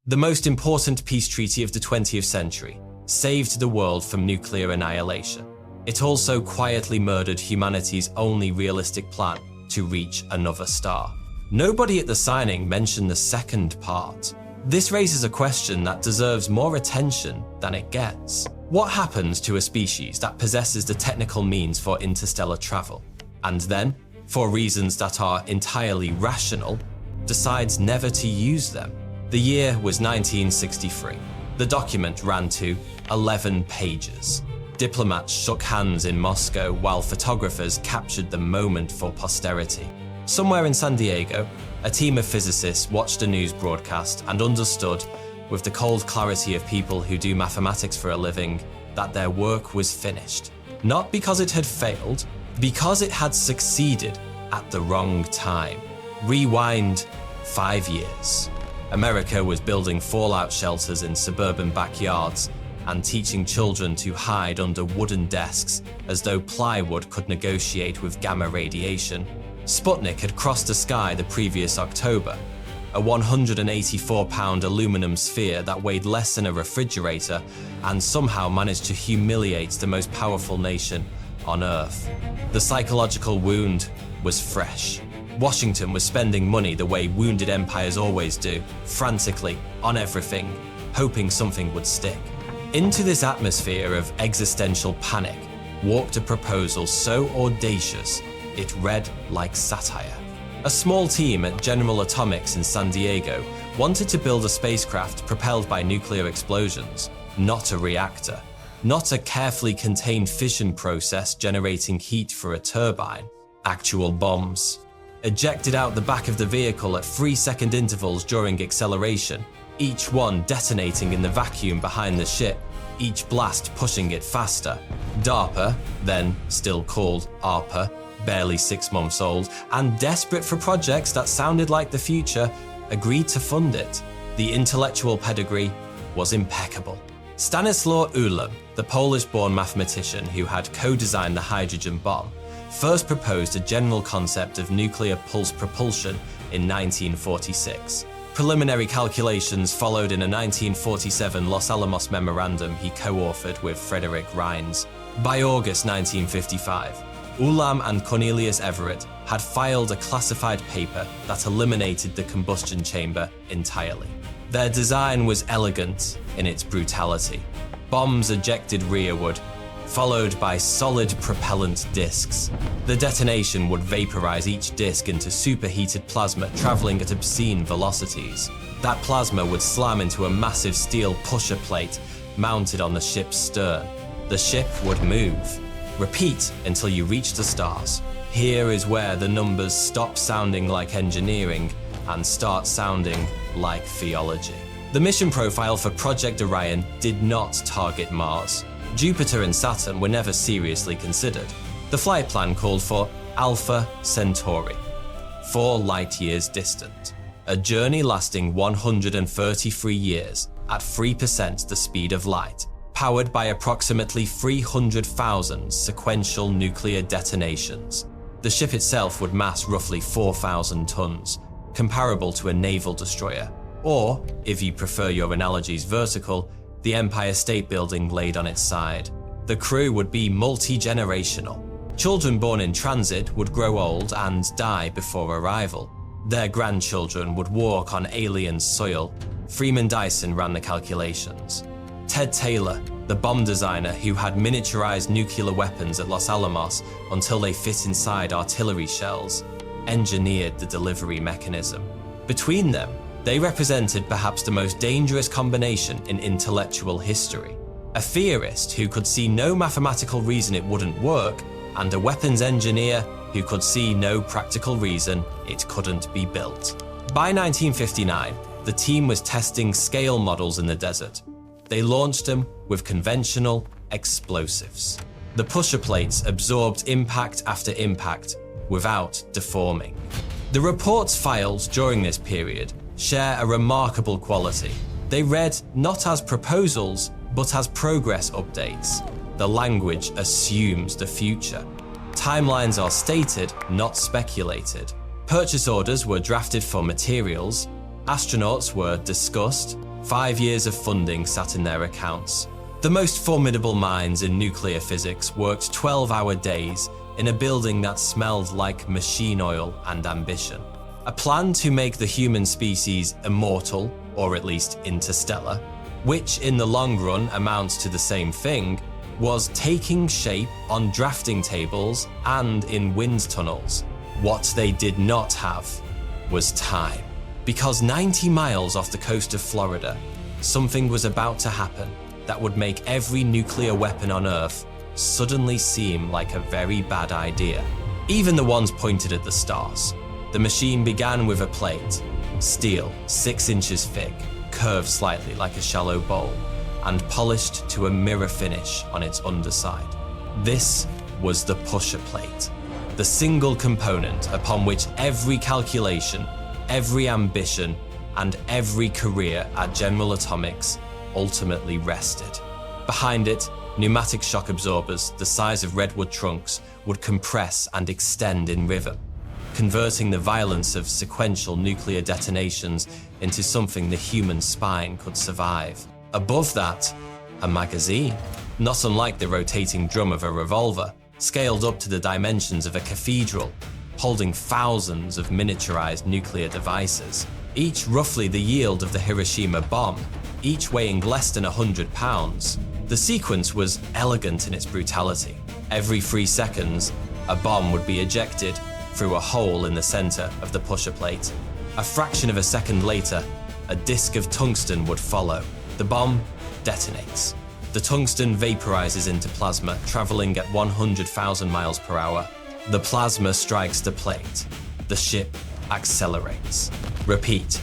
The most important peace treaty of the 20th century saved the world from nuclear annihilation. It also quietly murdered humanity's only realistic plan to reach another star. Nobody at the signing mentioned the second part. This raises a question that deserves more attention than it gets. What happens to a species that possesses the technical means for interstellar travel, and then, for reasons that are entirely rational, decides never to use them? The year was 1963. The document ran to 11 pages. Diplomats shook hands in Moscow while photographers captured the moment for posterity. Somewhere in San Diego, a team of physicists watched a news broadcast and understood, with the cold clarity of people who do mathematics for a living, that their work was finished. Not because it had failed, because it had succeeded at the wrong time. Rewind 5 years. America was building fallout shelters in suburban backyards and teaching children to hide under wooden desks as though plywood could negotiate with gamma radiation. Sputnik had crossed the sky the previous October, a 184-pound aluminum sphere that weighed less than a refrigerator and somehow managed to humiliate the most powerful nation on Earth. The psychological wound was fresh. Washington was spending money the way wounded empires always do, frantically, on everything, hoping something would stick. Into this atmosphere of existential panic walked a proposal so audacious it read like satire. A small team at General Atomics in San Diego wanted to build a spacecraft propelled by nuclear explosions, not a reactor, not a carefully contained fission process generating heat for a turbine. Actual bombs. Ejected out the back of the vehicle at 3-second intervals during acceleration, each one detonating in the vacuum behind the ship, each blast pushing it faster. DARPA, then still called ARPA, barely 6 months old, and desperate for projects that sounded like the future, agreed to fund it. The intellectual pedigree was impeccable. Stanislaw Ulam, the Polish-born mathematician who had co-designed the hydrogen bomb, first proposed a general concept of nuclear pulse propulsion in 1946. Preliminary calculations followed in a 1947 Los Alamos memorandum he co-authored with Frederick Rines. By August 1955, Ulam and Cornelius Everett had filed a classified paper that eliminated the combustion chamber entirely. Their design was elegant in its brutality. Bombs ejected rearward, followed by solid propellant discs. The detonation would vaporize each disc into superheated plasma traveling at obscene velocities. That plasma would slam into a massive steel pusher plate mounted on the ship's stern. The ship would move. Repeat until you reach the stars. Here is where the numbers stop sounding like engineering and start sounding like theology. The mission profile for Project Orion did not target Mars. Jupiter and Saturn were never seriously considered. The flight plan called for Alpha Centauri, 4 light-years distant. A journey lasting 133 years at 3% the speed of light, powered by approximately 300,000 sequential nuclear detonations. The ship itself would mass roughly 4,000 tons, comparable to a naval destroyer. Or, if you prefer your analogies vertical, the Empire State Building laid on its side. The crew would be multi-generational. Children born in transit would grow old and die before arrival. Their grandchildren would walk on alien soil. Freeman Dyson ran the calculations. Ted Taylor, the bomb designer who had miniaturized nuclear weapons at Los Alamos until they fit inside artillery shells, engineered the delivery mechanism. Between them, they represented perhaps the most dangerous combination in intellectual history. A theorist who could see no mathematical reason it wouldn't work, and a weapons engineer who could see no practical reason it couldn't be built. By 1959, the team was testing scale models in the desert. They launched them with conventional explosives. The pusher plates absorbed impact after impact without deforming. The reports filed during this period share a remarkable quality. They read not as proposals, but as progress updates. The language assumes the future. Timelines are stated, not speculated. Purchase orders were drafted for materials. Astronauts were discussed. 5 years of funding sat in their accounts. The most formidable minds in nuclear physics worked 12-hour days in a building that smelled like machine oil and ambition. A plan to make the human species immortal, or at least interstellar, which in the long run amounts to the same thing, was taking shape on drafting tables and in wind tunnels. What they did not have was time. Because 90 miles off the coast of Florida, something was about to happen that would make every nuclear weapon on Earth suddenly seem like a very bad idea. Even the ones pointed at the stars. The machine began with a plate, steel 6 inches thick, curved slightly like a shallow bowl, and polished to a mirror finish on its underside. This was the pusher plate, the single component upon which every calculation, every ambition, and every career at General Atomics ultimately rested. Behind it, pneumatic shock absorbers the size of redwood trunks would compress and extend in rhythm, converting the violence of sequential nuclear detonations into something the human spine could survive. Above that, a magazine, not unlike the rotating drum of a revolver, scaled up to the dimensions of a cathedral, holding thousands of miniaturized nuclear devices, each roughly the yield of the Hiroshima bomb, each weighing less than 100 pounds. The sequence was elegant in its brutality. Every 3 seconds, a bomb would be ejected through a hole in the center of the pusher plate. A fraction of a second later, a disc of tungsten would follow. The bomb detonates. The tungsten vaporizes into plasma, traveling at 100,000 miles per hour. The plasma strikes the plate. The ship accelerates. Repeat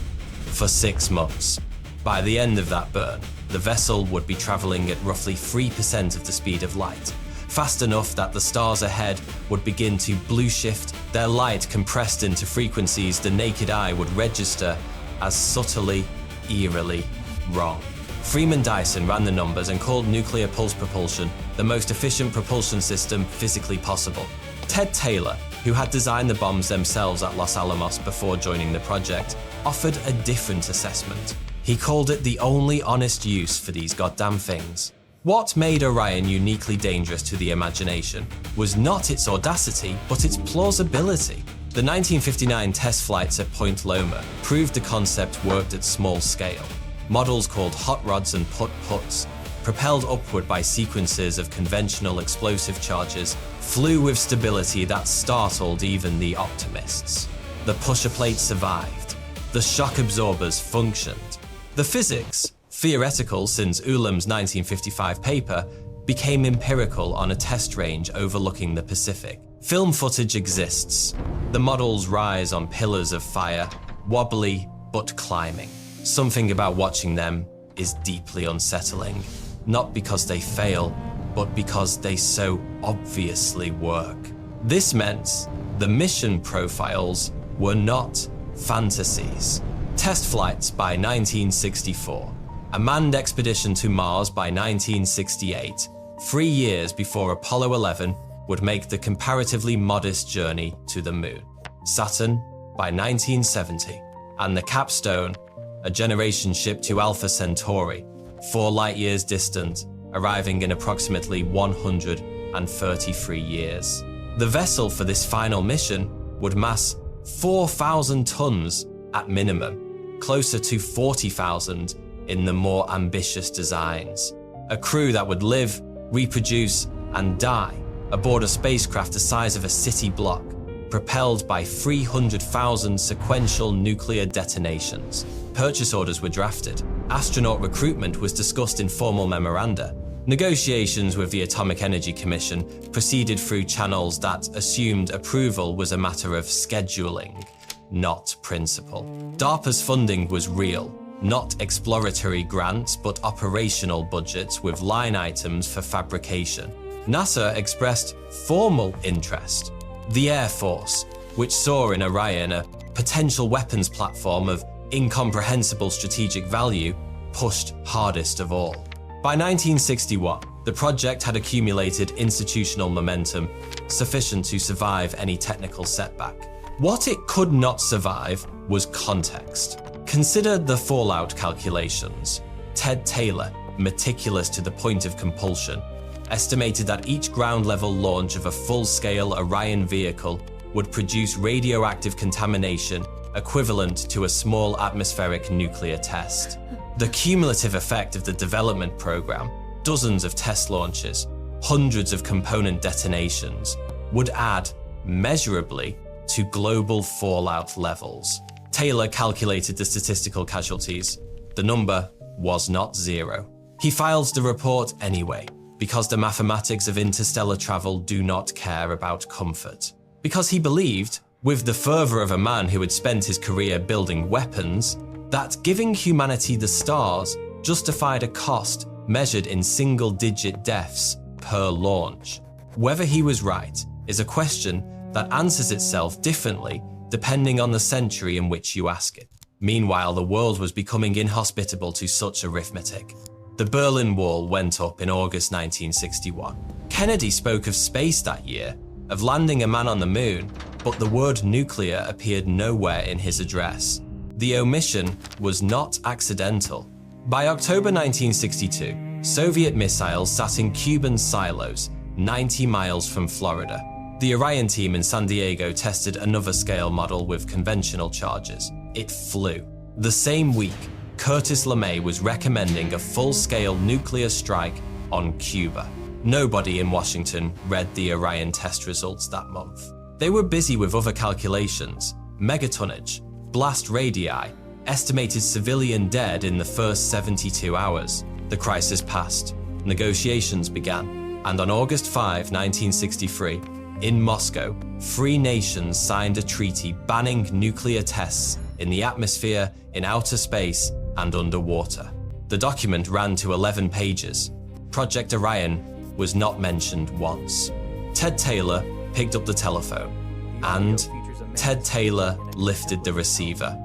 for 6 months. By the end of that burn, the vessel would be traveling at roughly 3% of the speed of light, fast enough that the stars ahead would begin to blue shift, their light compressed into frequencies the naked eye would register as subtly, eerily wrong. Freeman Dyson ran the numbers and called nuclear pulse propulsion the most efficient propulsion system physically possible. Ted Taylor, who had designed the bombs themselves at Los Alamos before joining the project, offered a different assessment. He called it the only honest use for these goddamn things. What made Orion uniquely dangerous to the imagination was not its audacity, but its plausibility. The 1959 test flights at Point Loma proved the concept worked at small scale. Models called hot rods and put-puts, propelled upward by sequences of conventional explosive charges, flew with stability that startled even the optimists. The pusher plate survived. The shock absorbers functioned. The physics, theoretical since Ulam's 1955 paper, became empirical on a test range overlooking the Pacific. Film footage exists. The models rise on pillars of fire, wobbly but climbing. Something about watching them is deeply unsettling, not because they fail, but because they so obviously work. This meant the mission profiles were not fantasies. Test flights by 1964, a manned expedition to Mars by 1968, 3 years before Apollo 11 would make the comparatively modest journey to the moon. Saturn by 1970, and the capstone, a generation ship to Alpha Centauri, 4 light-years distant, arriving in approximately 133 years. The vessel for this final mission would mass 4,000 tons at minimum, closer to 40,000 in the more ambitious designs. A crew that would live, reproduce, and die aboard a spacecraft the size of a city block, propelled by 300,000 sequential nuclear detonations. Purchase orders were drafted. Astronaut recruitment was discussed in formal memoranda. Negotiations with the Atomic Energy Commission proceeded through channels that assumed approval was a matter of scheduling, not principle. DARPA's funding was real, not exploratory grants, but operational budgets with line items for fabrication. NASA expressed formal interest. The Air Force, which saw in Orion a potential weapons platform of incomprehensible strategic value, pushed hardest of all. By 1961, the project had accumulated institutional momentum sufficient to survive any technical setback. What it could not survive was context. Consider the fallout calculations. Ted Taylor, meticulous to the point of compulsion, estimated that each ground-level launch of a full-scale Orion vehicle would produce radioactive contamination equivalent to a small atmospheric nuclear test. The cumulative effect of the development program, dozens of test launches, hundreds of component detonations, would add measurably to global fallout levels. Taylor calculated the statistical casualties. The number was not zero. He filed the report anyway, because the mathematics of interstellar travel do not care about comfort. Because he believed, with the fervor of a man who had spent his career building weapons, that giving humanity the stars justified a cost measured in single-digit deaths per launch. Whether he was right is a question that answers itself differently depending on the century in which you ask it. Meanwhile, the world was becoming inhospitable to such arithmetic. The Berlin Wall went up in August 1961. Kennedy spoke of space that year, of landing a man on the moon, but the word nuclear appeared nowhere in his address. The omission was not accidental. By October 1962, Soviet missiles sat in Cuban silos 90 miles from Florida. The Orion team in San Diego tested another scale model with conventional charges. It flew. The same week, Curtis LeMay was recommending a full-scale nuclear strike on Cuba. Nobody in Washington read the Orion test results that month. They were busy with other calculations: megatonnage, blast radii, estimated civilian dead in the first 72 hours. The crisis passed. Negotiations began. And on August 5, 1963, in Moscow, free nations signed a treaty banning nuclear tests in the atmosphere, in outer space, and underwater. The document ran to 11 pages. Project Orion was not mentioned once. Ted Taylor picked up the telephone, and Ted Taylor lifted the receiver.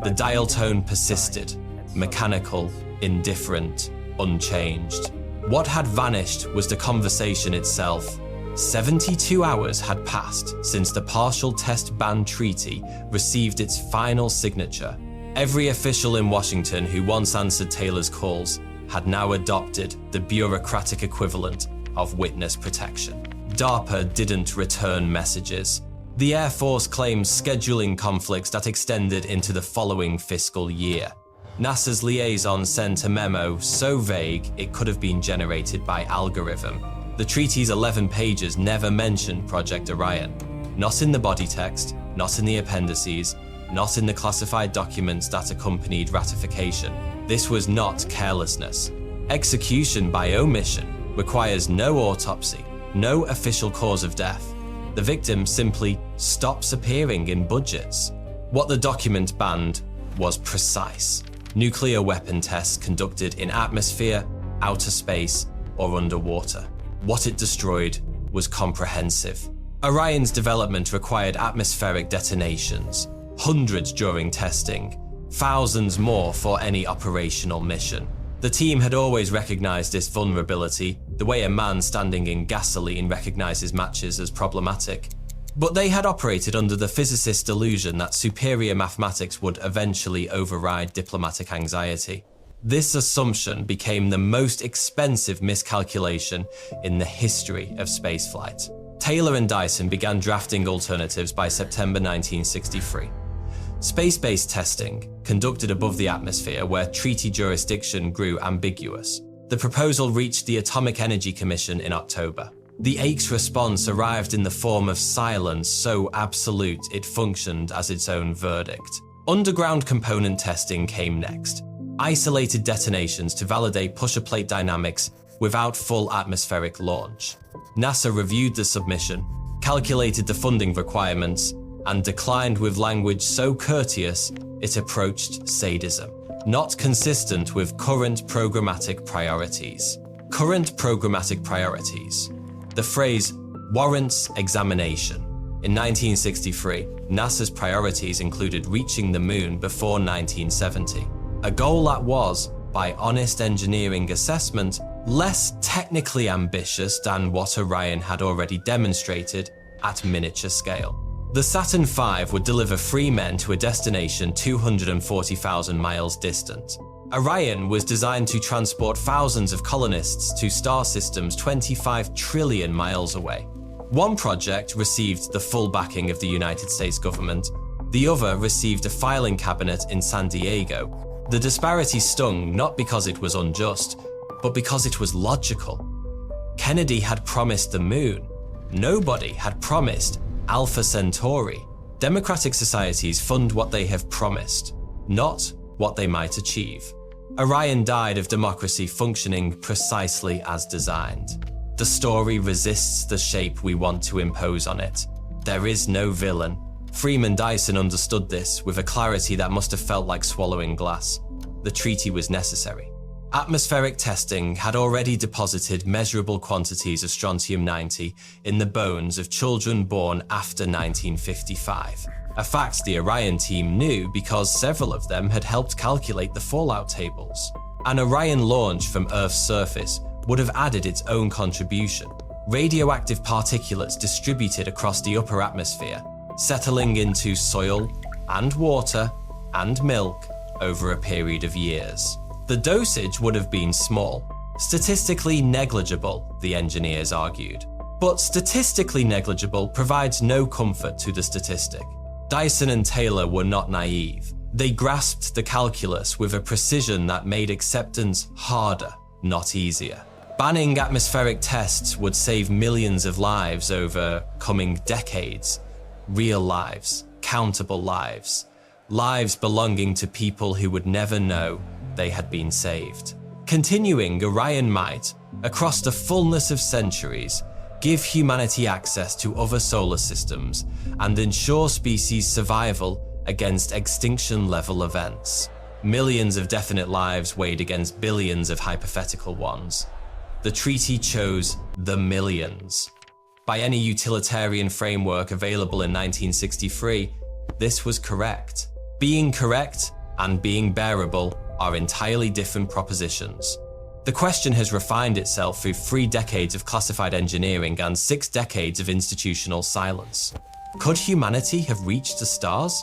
The dial tone persisted, mechanical, indifferent, unchanged. What had vanished was the conversation itself. 72 hours had passed since the partial test ban treaty received its final signature. Every official in Washington who once answered Taylor's calls had now adopted the bureaucratic equivalent of witness protection. DARPA didn't return messages. The Air Force claimed scheduling conflicts that extended into the following fiscal year. NASA's liaison sent a memo so vague it could have been generated by algorithm. The treaty's 11 pages never mentioned Project Orion. Not in the body text, not in the appendices, not in the classified documents that accompanied ratification. This was not carelessness. Execution by omission requires no autopsy, no official cause of death. The victim simply stops appearing in budgets. What the document banned was precise. Nuclear weapon tests conducted in atmosphere, outer space, or underwater. What it destroyed was comprehensive. Orion's development required atmospheric detonations, hundreds during testing, thousands more for any operational mission. The team had always recognized this vulnerability, the way a man standing in gasoline recognizes matches as problematic. But they had operated under the physicist's delusion that superior mathematics would eventually override diplomatic anxiety. This assumption became the most expensive miscalculation in the history of spaceflight. Taylor and Dyson began drafting alternatives by September 1963. Space-based testing, conducted above the atmosphere where treaty jurisdiction grew ambiguous. The proposal reached the Atomic Energy Commission in October. The AIC's response arrived in the form of silence so absolute it functioned as its own verdict. Underground component testing came next. Isolated detonations to validate pusher plate dynamics without full atmospheric launch. NASA reviewed the submission, calculated the funding requirements, and declined with language so courteous it approached sadism. Not consistent with current programmatic priorities. Current programmatic priorities. The phrase warrants examination. In 1963, NASA's priorities included reaching the moon before 1970. A goal that was, by honest engineering assessment, less technically ambitious than what Orion had already demonstrated at miniature scale. The Saturn V would deliver 3 men to a destination 240,000 miles distant. Orion was designed to transport thousands of colonists to star systems 25 trillion miles away. One project received the full backing of the United States government. The other received a filing cabinet in San Diego. The disparity stung not because it was unjust, but because it was logical. Kennedy had promised the moon. Nobody had promised Alpha Centauri. Democratic societies fund what they have promised, not what they might achieve. Orion died of democracy functioning precisely as designed. The story resists the shape we want to impose on it. There is no villain. Freeman Dyson understood this with a clarity that must have felt like swallowing glass. The treaty was necessary. Atmospheric testing had already deposited measurable quantities of strontium-90 in the bones of children born after 1955. A fact the Orion team knew because several of them had helped calculate the fallout tables. An Orion launch from Earth's surface would have added its own contribution. Radioactive particulates distributed across the upper atmosphere, settling into soil and water and milk over a period of years. The dosage would have been small, statistically negligible, the engineers argued. But statistically negligible provides no comfort to the statistic. Dyson and Taylor were not naive. They grasped the calculus with a precision that made acceptance harder, not easier. Banning atmospheric tests would save millions of lives over coming decades. Real lives, countable lives. Lives belonging to people who would never know they had been saved. Continuing, Orion might, across the fullness of centuries, give humanity access to other solar systems and ensure species survival against extinction-level events. Millions of definite lives weighed against billions of hypothetical ones. The treaty chose the millions. By any utilitarian framework available in 1963, this was correct. Being correct and being bearable are entirely different propositions. The question has refined itself through 3 decades of classified engineering and 6 decades of institutional silence. Could humanity have reached the stars?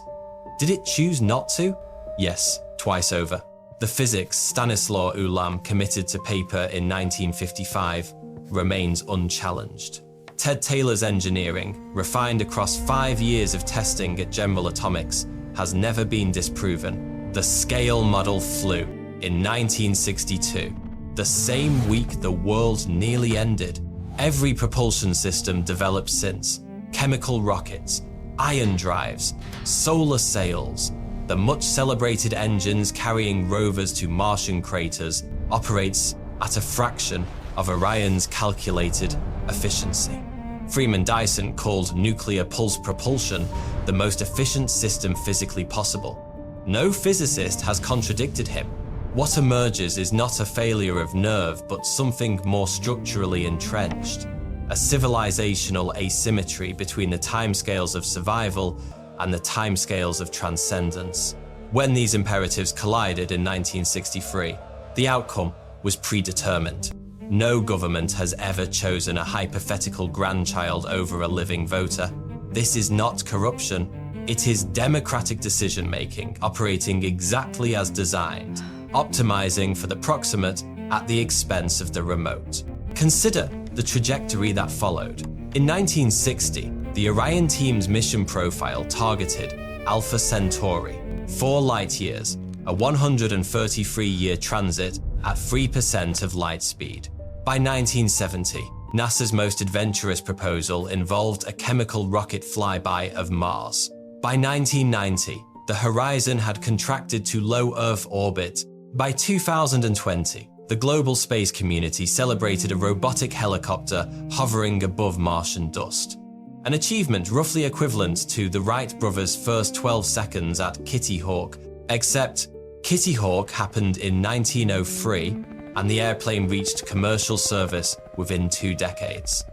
Did it choose not to? Yes, twice over. The physics Stanislaw Ulam committed to paper in 1955 remains unchallenged. Ted Taylor's engineering, refined across 5 years of testing at General Atomics, has never been disproven. The scale model flew in 1962. The same week the world nearly ended. Every propulsion system developed since. Chemical rockets, ion drives, solar sails, the much celebrated engines carrying rovers to Martian craters operates at a fraction of Orion's calculated efficiency. Freeman Dyson called nuclear pulse propulsion the most efficient system physically possible. No physicist has contradicted him. What emerges is not a failure of nerve, but something more structurally entrenched. A civilizational asymmetry between the timescales of survival and the timescales of transcendence. When these imperatives collided in 1963, the outcome was predetermined. No government has ever chosen a hypothetical grandchild over a living voter. This is not corruption. It is democratic decision-making operating exactly as designed, optimizing for the proximate at the expense of the remote. Consider the trajectory that followed. In 1960, the Orion team's mission profile targeted Alpha Centauri, 4 light-years, a 133-year transit at 3% of light speed. By 1970, NASA's most adventurous proposal involved a chemical rocket flyby of Mars. By 1990, the horizon had contracted to low Earth orbit. By 2020, the global space community celebrated a robotic helicopter hovering above Martian dust. An achievement roughly equivalent to the Wright brothers' first 12 seconds at Kitty Hawk, except Kitty Hawk happened in 1903 and the airplane reached commercial service within 2 decades.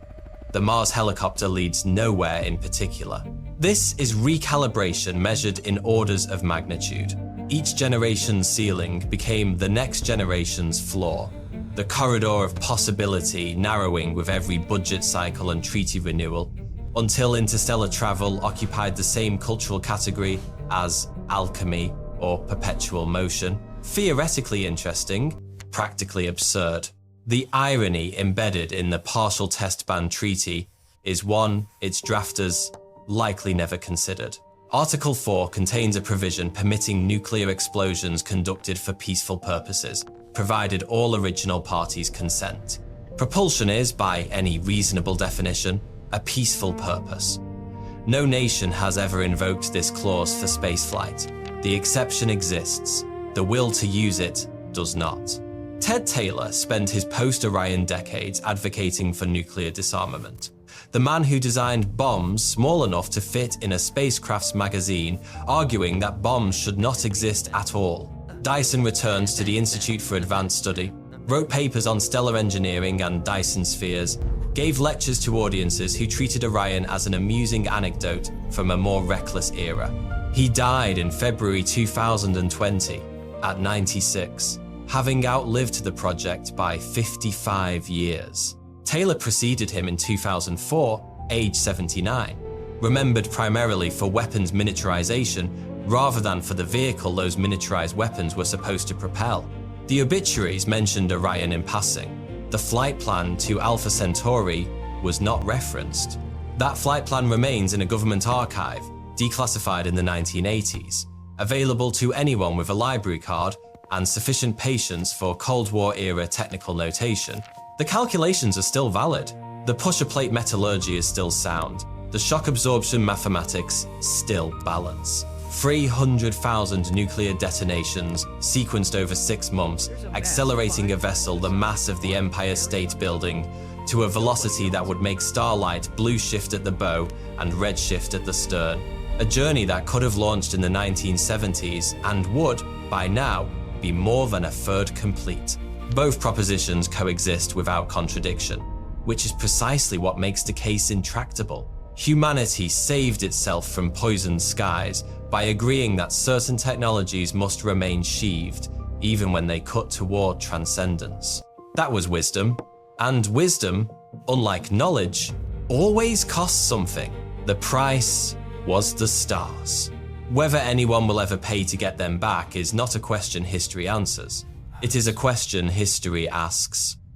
The Mars helicopter leads nowhere in particular. This is recalibration measured in orders of magnitude. Each generation's ceiling became the next generation's floor, the corridor of possibility narrowing with every budget cycle and treaty renewal. until interstellar travel occupied the same cultural category as alchemy or perpetual motion. Theoretically interesting, practically absurd. The irony embedded in the partial test ban treaty is one its drafters likely never considered. Article 4 contains a provision permitting nuclear explosions conducted for peaceful purposes, provided all original parties consent. Propulsion is, by any reasonable definition, a peaceful purpose. No nation has ever invoked this clause for spaceflight. The exception exists. The will to use it does not. Ted Taylor spent his post-Orion decades advocating for nuclear disarmament. The man who designed bombs small enough to fit in a spacecraft's magazine, arguing that bombs should not exist at all. Dyson returned to the Institute for Advanced Study, wrote papers on stellar engineering and Dyson spheres, gave lectures to audiences who treated Orion as an amusing anecdote from a more reckless era. He died in February 2020 at 96, having outlived the project by 55 years. Taylor preceded him in 2004, age 79, remembered primarily for weapons miniaturization rather than for the vehicle those miniaturized weapons were supposed to propel. The obituaries mentioned Orion in passing. The flight plan to Alpha Centauri was not referenced. That flight plan remains in a government archive, declassified in the 1980s, available to anyone with a library card and sufficient patience for Cold War-era technical notation. The calculations are still valid. The pusher plate metallurgy is still sound. The shock absorption mathematics still balance. 300,000 nuclear detonations sequenced over 6 months, accelerating a vessel the mass of the Empire State Building to a velocity that would make starlight blue shift at the bow and red shift at the stern. A journey that could have launched in the 1970s and would, by now, be more than a third complete. Both propositions coexist without contradiction, which is precisely what makes the case intractable. Humanity saved itself from poisoned skies by agreeing that certain technologies must remain sheathed, even when they cut toward transcendence. That was wisdom, and wisdom, unlike knowledge, always costs something. The price was the stars. Whether anyone will ever pay to get them back is not a question history answers. It is a question history asks.